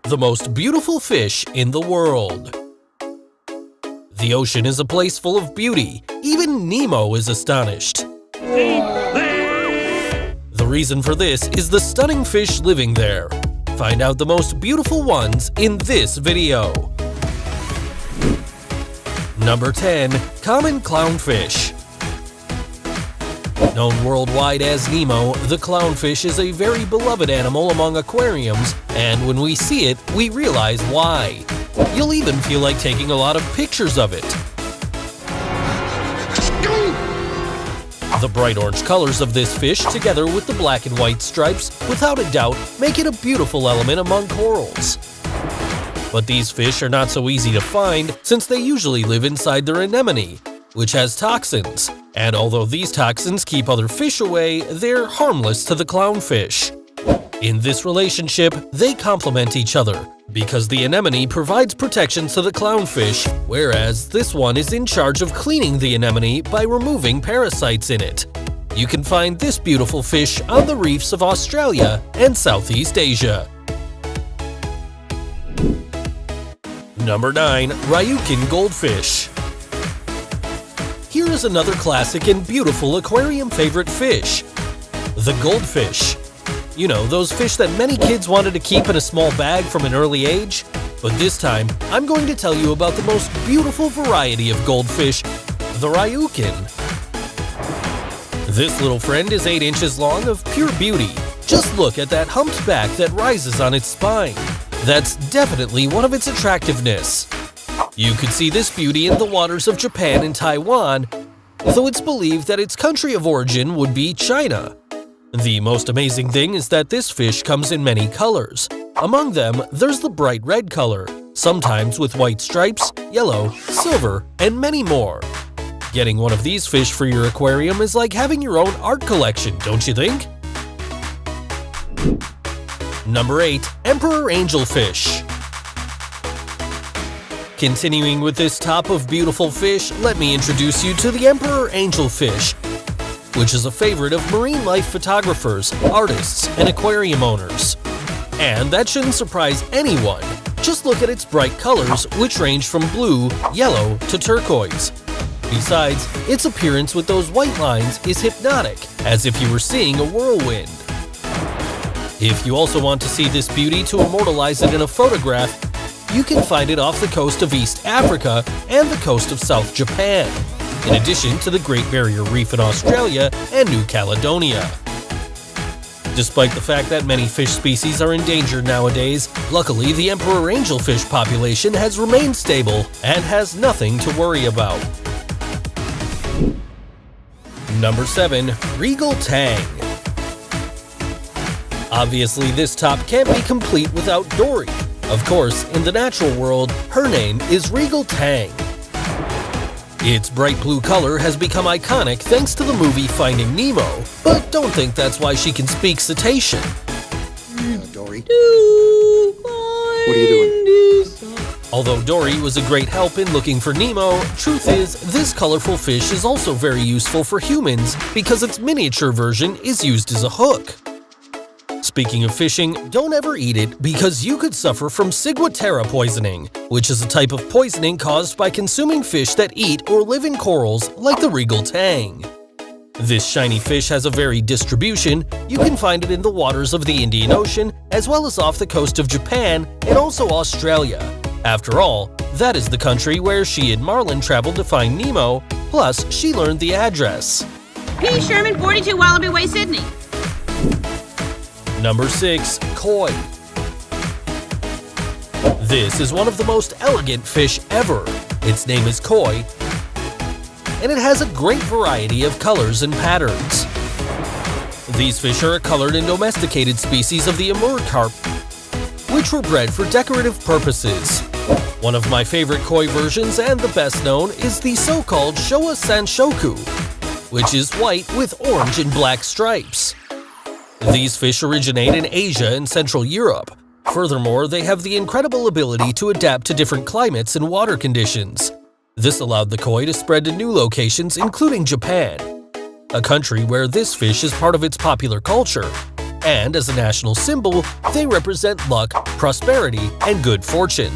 The most beautiful fish in the world. The ocean is a place full of beauty. Even Nemo is astonished. The reason for this is the stunning fish living there. Find out the most beautiful ones in this video. Number 10. Common clownfish. Known worldwide as Nemo, the clownfish is a very beloved animal among aquariums, and when we see it, we realize why. You'll even feel like taking a lot of pictures of it. The bright orange colors of this fish, together with the black and white stripes, without a doubt, make it a beautiful element among corals. But these fish are not so easy to find, since they usually live inside their anemone, which has toxins. And although these toxins keep other fish away, they're harmless to the clownfish. In this relationship, they complement each other, because the anemone provides protection to the clownfish, whereas this one is in charge of cleaning the anemone by removing parasites in it. You can find this beautiful fish on the reefs of Australia and Southeast Asia. Number 9. Ryukin goldfish. Here is another classic and beautiful aquarium favorite fish, the goldfish. You know, those fish that many kids wanted to keep in a small bag from an early age? But this time, I'm going to tell you about the most beautiful variety of goldfish, the Ryukin. This little friend is 8 inches long of pure beauty. Just look at that humped back that rises on its spine. That's definitely one of its attractiveness. You could see this beauty in the waters of Japan and Taiwan, though it's believed that its country of origin would be China. The most amazing thing is that this fish comes in many colors. Among them, there's the bright red color, sometimes with white stripes, yellow, silver, and many more. Getting one of these fish for your aquarium is like having your own art collection, don't you think? Number 8. Emperor angelfish. Continuing with this top of beautiful fish, let me introduce you to the emperor angelfish, which is a favorite of marine life photographers, artists, and aquarium owners. And that shouldn't surprise anyone. Just look at its bright colors, which range from blue, yellow, to turquoise. Besides, its appearance with those white lines is hypnotic, as if you were seeing a whirlwind. If you also want to see this beauty to immortalize it in a photograph, you can find it off the coast of East Africa and the coast of South Japan, in addition to the Great Barrier Reef in Australia and New Caledonia. Despite the fact that many fish species are endangered nowadays, luckily the emperor angelfish population has remained stable and has nothing to worry about. Number 7. Regal tang. Obviously, this top can't be complete without Dory. Of course, in the natural world, her name is Regal tang. Its bright blue color has become iconic thanks to the movie Finding Nemo, but don't think that's why she can speak cetacean. Dory. What are you doing? Although Dory was a great help in looking for Nemo, truth is, this colorful fish is also very useful for humans because its miniature version is used as a hook. Speaking of fishing, don't ever eat it because you could suffer from ciguatera poisoning, which is a type of poisoning caused by consuming fish that eat or live in corals like the regal tang. This shiny fish has a varied distribution. You can find it in the waters of the Indian Ocean, as well as off the coast of Japan and also Australia. After all, that is the country where she and Marlin traveled to find Nemo, plus she learned the address. P. Sherman, 42 Wallaby Way, Sydney. Number 6. Koi. This is one of the most elegant fish ever. Its name is koi, and it has a great variety of colors and patterns. These fish are a colored and domesticated species of the amur carp, which were bred for decorative purposes. One of my favorite koi versions and the best known is the so-called Showa Sanshoku, which is white with orange and black stripes. These fish originate in Asia and Central Europe. Furthermore, they have the incredible ability to adapt to different climates and water conditions. This allowed the koi to spread to new locations, including Japan. a country where this fish is part of its popular culture. And as a national symbol, they represent luck, prosperity, and good fortune.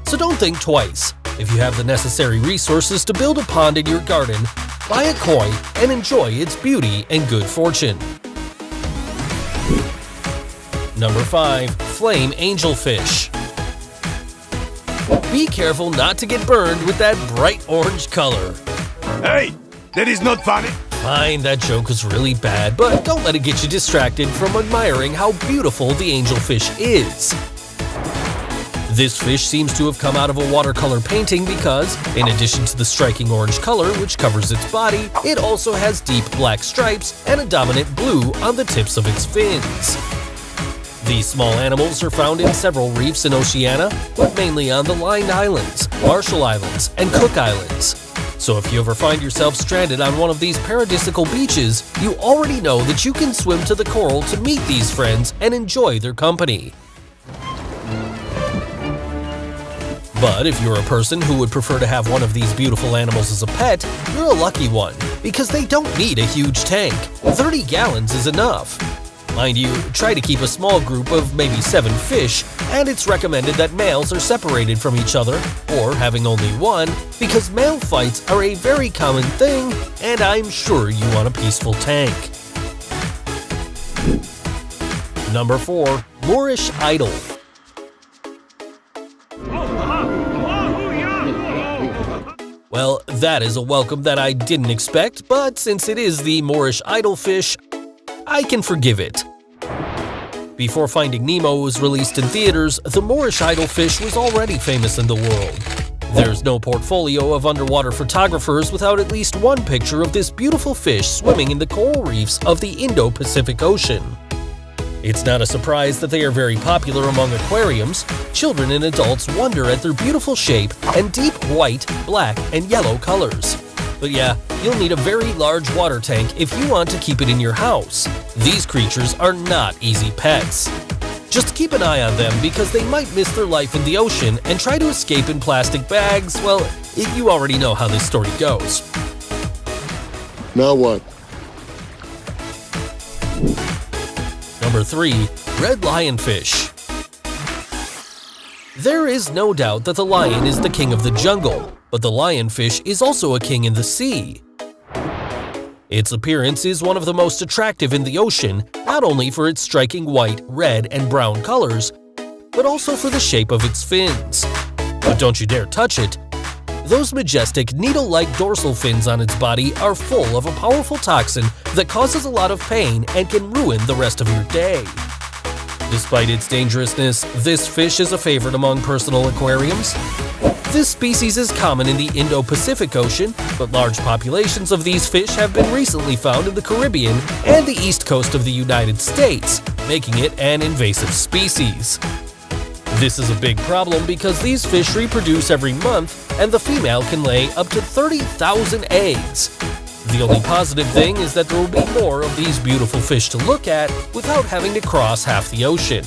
So don't think twice. If you have the necessary resources to build a pond in your garden, buy a koi and enjoy its beauty and good fortune. Number 5. Flame Angelfish. Be careful not to get burned with that bright orange color. Hey, that is not funny. Fine, that joke was really bad, but don't let it get you distracted from admiring how beautiful the angelfish is. This fish seems to have come out of a watercolor painting because, in addition to the striking orange color which covers its body, it also has deep black stripes and a dominant blue on the tips of its fins. These small animals are found in several reefs in Oceania, but mainly on the Line Islands, Marshall Islands, and Cook Islands. So if you ever find yourself stranded on one of these paradisical beaches, you already know that you can swim to the coral to meet these friends and enjoy their company. But if you're a person who would prefer to have one of these beautiful animals as a pet, you're a lucky one, because they don't need a huge tank. 30 gallons is enough. Mind you, try to keep a small group of maybe 7 fish, and it's recommended that males are separated from each other, or having only one, because male fights are a very common thing, and I'm sure you want a peaceful tank. Number 4. Moorish Idol. Well, that is a welcome that I didn't expect, but since it is the Moorish Idol fish, I can forgive it. Before Finding Nemo was released in theaters, the Moorish Idol fish was already famous in the world. There's no portfolio of underwater photographers without at least one picture of this beautiful fish swimming in the coral reefs of the Indo-Pacific Ocean. It's not a surprise that they are very popular among aquariums. Children and adults wonder at their beautiful shape and deep white, black, and yellow colors. But yeah, you'll need a very large water tank if you want to keep it in your house. These creatures are not easy pets. Just keep an eye on them because they might miss their life in the ocean and try to escape in plastic bags. Well, you already know how this story goes. Now what? Number 3. Red Lionfish. There is no doubt that the lion is the king of the jungle, but the lionfish is also a king in the sea. Its appearance is one of the most attractive in the ocean, not only for its striking white, red, and brown colors, but also for the shape of its fins. But don't you dare touch it. Those majestic, needle-like dorsal fins on its body are full of a powerful toxin that causes a lot of pain and can ruin the rest of your day. Despite its dangerousness, this fish is a favorite among personal aquariums. This species is common in the Indo-Pacific Ocean, but large populations of these fish have been recently found in the Caribbean and the east coast of the United States, making it an invasive species. This is a big problem because these fish reproduce every month, and the female can lay up to 30,000 eggs. The only positive thing is that there will be more of these beautiful fish to look at without having to cross half the ocean.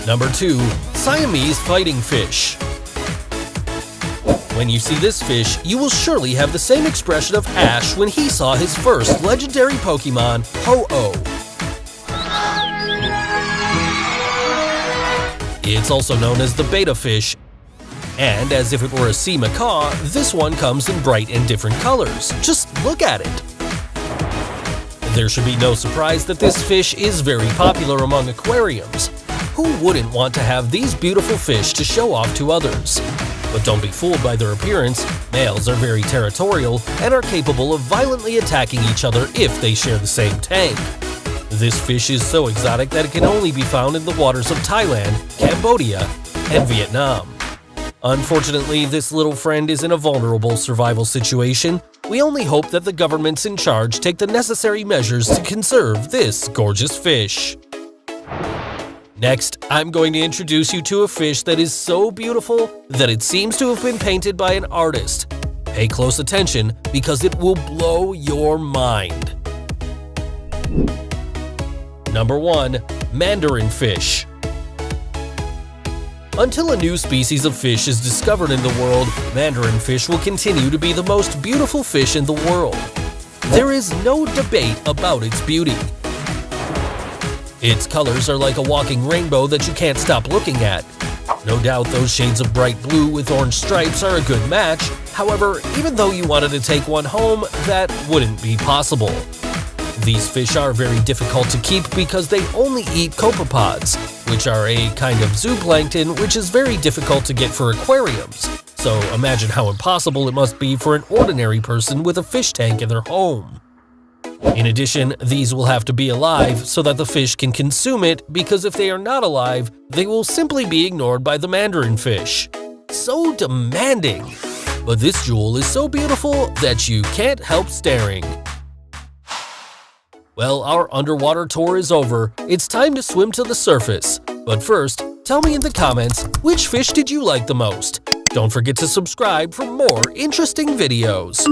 Number 2. Siamese Fighting Fish. When you see this fish, you will surely have the same expression of Ash when he saw his first legendary Pokemon, Ho-Oh. It's also known as the betta fish, and as if it were a sea macaw, this one comes in bright and different colors. Just look at it! There should be no surprise that this fish is very popular among aquariums. Who wouldn't want to have these beautiful fish to show off to others? But don't be fooled by their appearance. Males are very territorial and are capable of violently attacking each other if they share the same tank. This fish is so exotic that it can only be found in the waters of Thailand, Cambodia, and Vietnam. Unfortunately, this little friend is in a vulnerable survival situation. We only hope that the governments in charge take the necessary measures to conserve this gorgeous fish. Next, I'm going to introduce you to a fish that is so beautiful that it seems to have been painted by an artist. Pay close attention because it will blow your mind. Number 1. Mandarin Fish. Until a new species of fish is discovered in the world, mandarin fish will continue to be the most beautiful fish in the world. There is no debate about its beauty. Its colors are like a walking rainbow that you can't stop looking at. No doubt those shades of bright blue with orange stripes are a good match. However, even though you wanted to take one home, that wouldn't be possible. These fish are very difficult to keep because they only eat copepods, which are a kind of zooplankton which is very difficult to get for aquariums. So imagine how impossible it must be for an ordinary person with a fish tank in their home. In addition, these will have to be alive so that the fish can consume it, because if they are not alive, they will simply be ignored by the mandarin fish. So demanding! But this jewel is so beautiful that you can't help staring. Well, our underwater tour is over. It's time to swim to the surface. But first, tell me in the comments, which fish did you like the most? Don't forget to subscribe for more interesting videos.